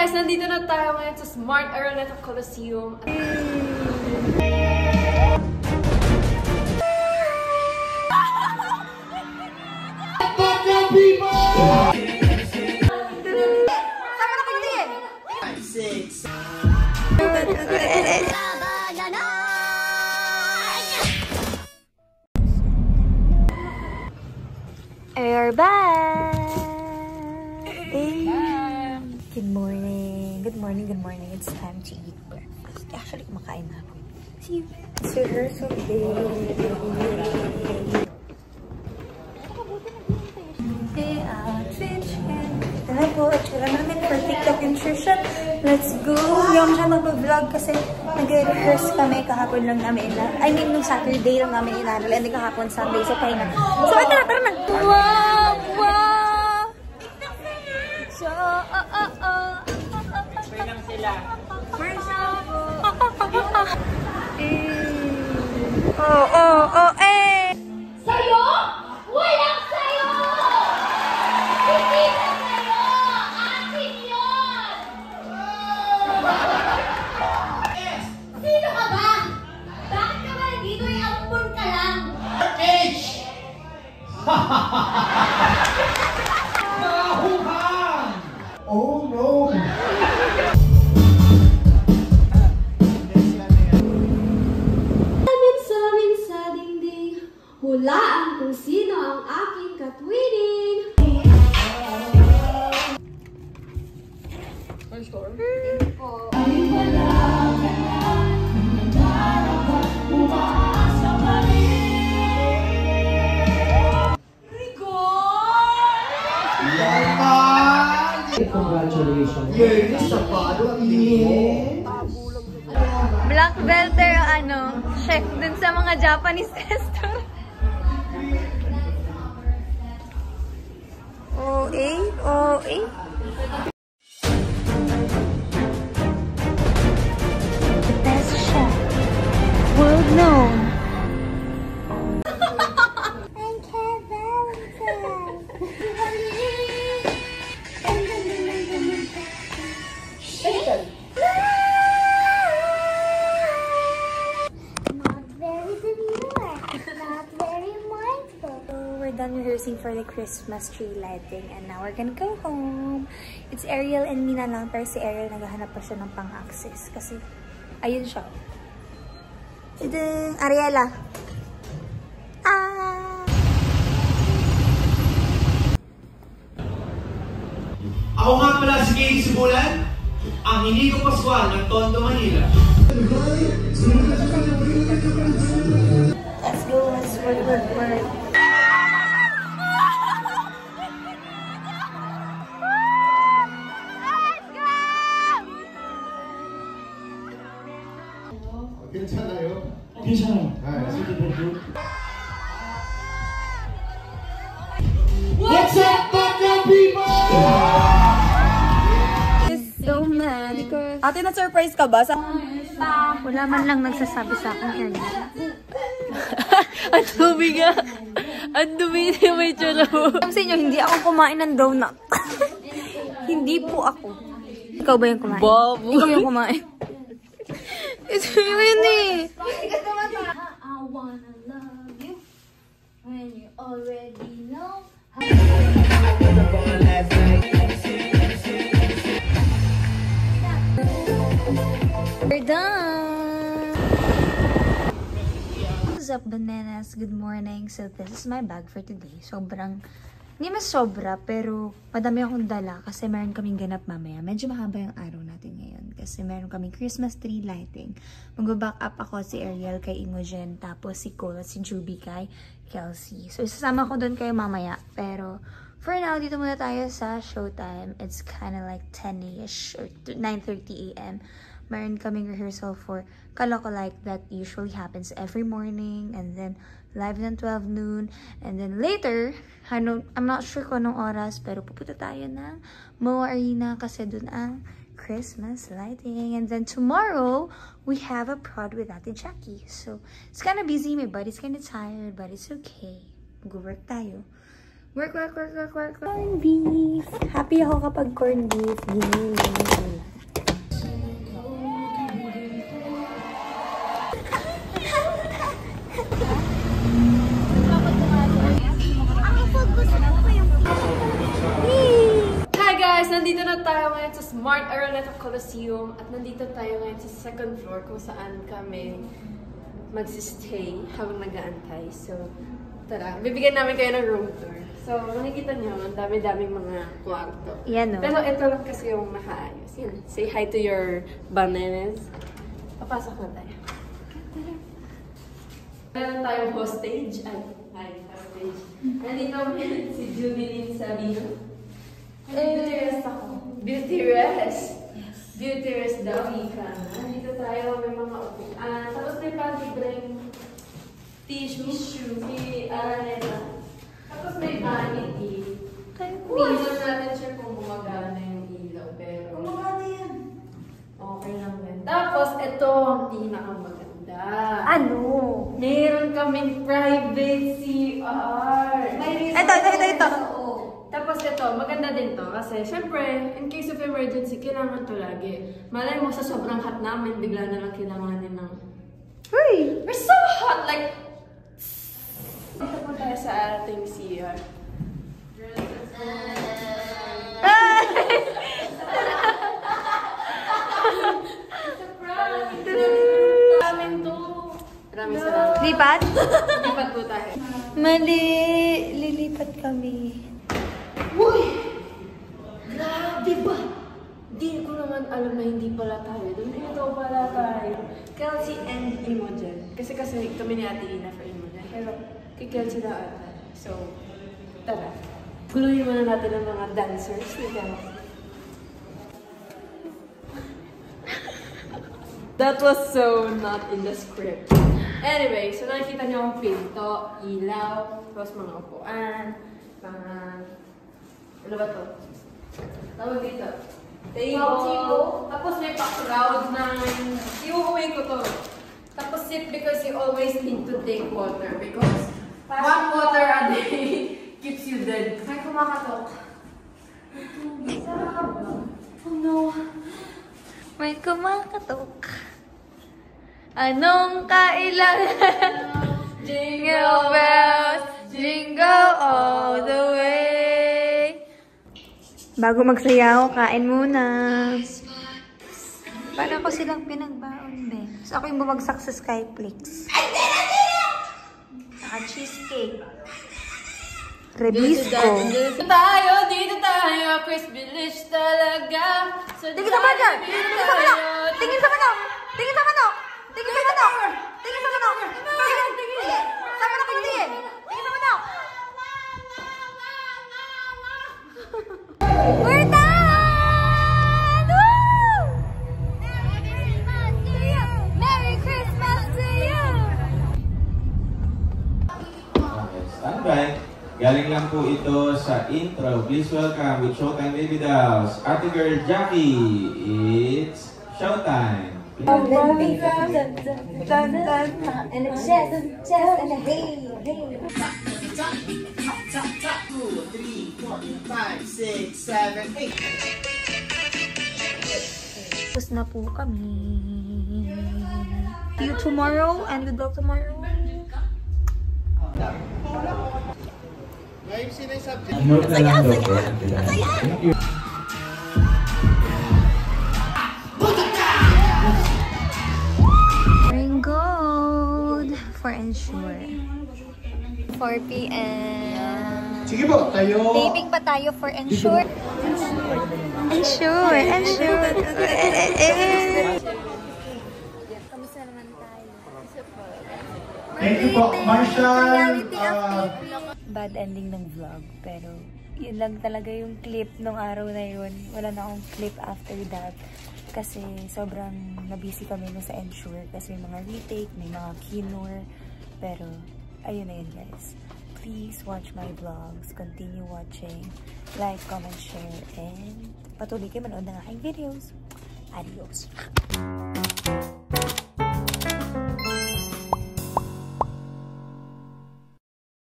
guys! Nandito na tayo ngayon sa Smart Araneta Coliseum. Sama na kayo din! 6. We're back! Good morning. Good morning, good morning. It's time to eat breakfast. Actually, kumakain na ako. See you. It's rehearsal day. Hey, ito na po. Tsura namin for TikTok intrusion. Let's go! Yung siya mag-vlog kasi nag-rehearse kami kahapon lang namin. I mean, nung Saturday lang namin inanal. And kahapon Sunday. So, pahinga. So, tara na! Wow! Wow! So, Pwede lang sila. Sa'yo? Walang sa'yo! Hindi na sa'yo! Akin yun! Sino ka ba? Bakit ka ba nandito? Iampun ka lang! H! Mahuhan! Oh no! Amin sa dingding, hulaan kung sino ang aking katwining. Congratulations! Yay! Sapado! Black belter ano, chef dun sa mga Japanese restaurant. OA. The best chef, world known. I'm Kat Valentine. We're done rehearsing for the Christmas tree lighting and now we're gonna go home. It's Ariel and Mina lang, pero si Ariel naghahanap pa siya ng pang-access kasi ayun siya. Tudung! Ariela! Ako nga pala si Katie Sibulan, ang Inigo Pascual ng Tondo, Manila. Let's go, let's work. 괜찮아요? 괜찮아요. sige po. What's up, Tondo people? So mad. Ate, na-surprise ka ba? Wala man lang nagsasabi sa akin, Ariel. Ang dumi nga. Ang dumi niya may tsura mo. Sa inyo, hindi ako kumain ng donut. Hindi po ako. Ikaw ba yung kumain? Bobo. Ikaw yung kumain. Ito yun eh. I wanna love you when you already know. We're done! What's up, bananas? Good morning. So, this is my bag for today. Hindi mas sobra, pero madami akong dala kasi meron kaming ganap mamaya. Medyo mahaba yung araw natin ngayon kasi meron kaming Christmas tree lighting. Mag-back up ako si Ariel kay Imogen, tapos si Cole at si Juby kay Kelsey. So, isasama ko doon kayo mamaya. Pero, for now, dito muna tayo sa showtime. It's kinda like 10-ish or 9:30 a.m. Meron kaming rehearsal for Kalokolike that usually happens every morning, and then live ng 12 noon, and then later, I'm not sure kung anong oras, pero pupunta tayo ng MOA Arena kasi dun ang Christmas lighting. And then tomorrow, we have a prod with Ate Jackie. So, it's kind of busy, my body's kind of tired, but it's okay. Mag-work tayo. Work. Corned beef. Happy ako kapag corned beef. nandito na tayo ngayon sa Smart Araneta Coliseum at nandito tayo ngayon sa second floor kung saan kami magsistay habang nag-aantay. So, tara, bibigyan namin kayo ng room tour. So, makikita niyo, ang dami-daming mga kwarto. Yan, no? Pero ito lang kasi yung nakaayos. Yan. Say hi to your bananas. Papasok na tayo. Meron tayong hostage. Hi, hostage. Nandito si Jubilin Sabino. Beauty rest ako. Beauty rest. Yes. Beauty rest daw, Ika. Nandito tayo, may mga upuan. Tapos may pag-bring tissue. Si Araneta. Tapos may vanity. Tingnan natin siya kung gumagana yung ilaw. Pero gumagana yan. Okay lang yan. Tapos, ito ang pinakamaganda. Ano? Meron kaming private CR. Ito. Tapos ito, maganda din to. Kasi, syempre, in case of emergency, kailangan to lagi. Malay mo sa sobrang hot namin, bigla na lang kailanganin ng... Uy! We're so hot! Like, dito po tayo sa ating CR. Maraming salamat. Lipat? Lipat po tayo. Mali. Lilipat kami. Uy! Grabe ba? Di ko naman alam na hindi pala tayo. Dito pala tayo. Kelsey and Imogen. Kasi kami ni Ate Ina for Imogen. Pero kay Kelsey na ata. So, tara. Guluhin muna natin ang mga dancers. That was so not in the script. Anyway, so nakikita niyo ang pinto, ilaw, tapos mga upuan, mga... Ano ba to? Tawag dito. Table. Tapos may pa-crowd na... Iuuwi ko to. Tapos sit because you always need to take water because 1 water a day keeps you dead. Ay, kumakatok. Oh no. May kumakatok. Anong kailangan? Jingle bells, jingle all the way. Bago magsayaw, kain muna. Para ko silang pinagbaon, be. So ako yung bumagsak sa Skyflix. Saka cheesecake. Rebisco. Dito tayo, crispy lish talaga. Tingin sa manok! Tingin sa manok! Tingin sa manok! Tingin sa manok! Tingin sa manok! Tingin sa manok! Tingin! Sa manok ko tingin! Tingin sa manok! We're done! Woo! Merry Christmas to you! Okay, stand by. Galing lang po ito sa intro. Please welcome with Showtime Baby Dolls, Ate Girl Jackie. It's Showtime. And it's just and a hey. 2, 3, 4, 5, 6, 7, 8. Tapos na po kami. See you tomorrow and good luck tomorrow. Ngayon sino yung subject? Note na lang daw po. Thank you. Ring gold for ensure. 4 p.m. Sige po, tayo. Taping pa tayo for ensure. Ensure. Kamusta naman tayo? Thank you po, Marshall. Reality update. Bad ending ng vlog, pero yun lang talaga yung clip nung araw na yun. Wala na akong clip after that. Kasi sobrang nabusy kami na sa ensure. Kasi may mga retake, may mga kinor. Pero, ayun na yun guys. Please watch my vlogs. Continue watching. Like, comment, share, and patuloy kayo manood ng aking videos. Adios!